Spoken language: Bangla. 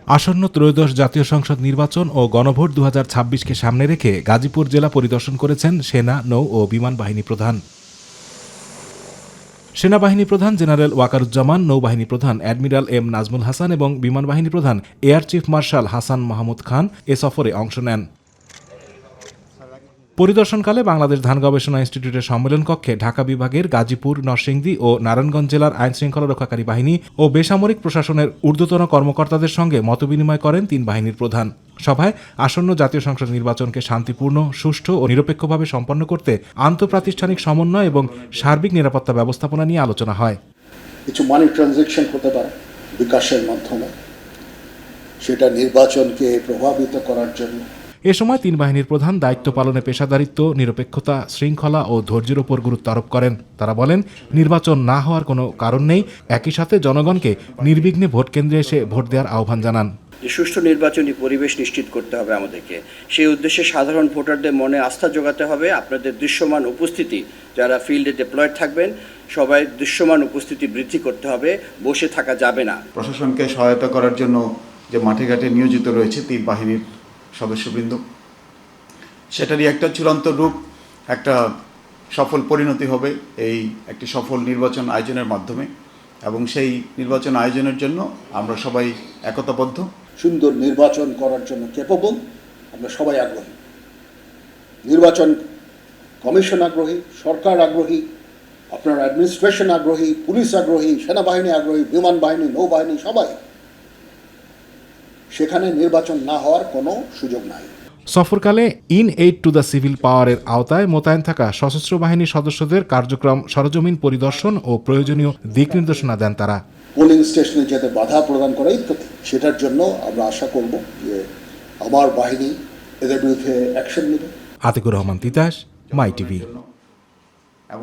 আসন্ন ত্রয়োদশ জাতীয় সংসদ নির্বাচন ও গণভোট 2026কে সামনে রেখে গাজীপুর জেলা পরিদর্শন করেছেন সেনা, নৌ ও বিমান বাহিনী প্রধান। সেনাবাহিনী প্রধান জেনারেল ওয়াকারুজ্জামান, নৌবাহিনী প্রধান অ্যাডমিরাল এম নাজমুল হাসান এবং বিমান বাহিনী প্রধান air chief marshal Hasan Mahmud Khan এ সফরে অংশ নেন। পরিদর্শনকালে বাংলাদেশ ধান গবেষণা ইনস্টিটিউটের সম্মেলন কক্ষে ঢাকা বিভাগের গাজীপুর, নরসিংদী ও নারায়ণগঞ্জ জেলার আইনশৃঙ্খলা রক্ষাকারী বাহিনী ও বেসামরিক প্রশাসনের ঊর্ধ্বতন কর্মকর্তাদের সঙ্গে মতবিনিময় করেন তিন বাহিনীর প্রধান। সভায় আসন্ন জাতীয় সংসদ নির্বাচনকে শান্তিপূর্ণ, সুষ্ঠু ও নিরপেক্ষভাবে সম্পন্ন করতে আন্তঃপ্রাতিষ্ঠানিক সমন্বয় এবং সার্বিক নিরাপত্তা ব্যবস্থাপনা নিয়ে আলোচনা হয়। কিছু মানি ট্রানজ্যাকশন হতে পারে বিকাশের মাধ্যমে, সেটা নির্বাচনকে প্রভাবিত করার জন্য। এ সময় তিন বাহিনীর প্রধান দায়িত্ব পালনে পেশাদারিত্ব, নিরপেক্ষতা, শৃঙ্খলা ও ধৈর্যের উপর গুরুত্ব আরোপ করেন। তারা বলেন, নির্বাচন না হওয়ার কোনো কারণ নেই, একই সাথে জনগণকে নির্বিঘ্নে ভোট কেন্দ্রে এসে ভোট দেওয়ার আহ্বান জানান। সুষ্ঠু নির্বাচনী পরিবেশ নিশ্চিত করতে হবে আমাদেরকে। সেই উদ্দেশ্যে সাধারণ ভোটারদের মনে আস্থা জোগাতে হবে। আপনাদের দৃশ্যমান উপস্থিতি, যারা ফিল্ডে ডিপ্লয়েড থাকবেন, সবাই দৃশ্যমান উপস্থিতি বৃদ্ধি করতে হবে, বসে থাকা যাবে না। প্রশাসনকে সহায়তা করার জন্য যে মাঠে ঘাটে নিয়োজিত রয়েছে তিন বাহিনীর সদস্যবৃন্দ, সেটারই একটা চূড়ান্ত রূপ, একটা সফল পরিণতি হবে এই একটি সফল নির্বাচন আয়োজনের মাধ্যমে। এবং সেই নির্বাচন আয়োজনের জন্য আমরা সবাই একতাবদ্ধ। সুন্দর নির্বাচন করার জন্য ক্যাপেবল, আমরা সবাই আগ্রহী। নির্বাচন কমিশন আগ্রহী, সরকার আগ্রহী, আপনার অ্যাডমিনিস্ট্রেশন আগ্রহী, পুলিশ আগ্রহী, সেনাবাহিনী আগ্রহী, বিমান বাহিনী, নৌবাহিনী, সবাই। সেখানে নির্বাচন না হওয়ার কোনো সুযোগ নাই। সফরকালে in aid to the civil পাওয়ারের আওতায় মোতায়েন থাকা সশস্ত্র বাহিনীর সদস্যদের কার্যক্রম সরজমিন পরিদর্শন ও প্রয়োজনীয় দিক নির্দেশনা দেন তারা। পোলিং স্টেশনে যাতে বাধা প্রদান করে ইত্যাদি, সেটার জন্য আমরা আশা করব যে আমার বাহিনী এদের বিরুদ্ধে অ্যাকশন নেবে। আতিকুর রহমান তিতাস, মাই টিভি।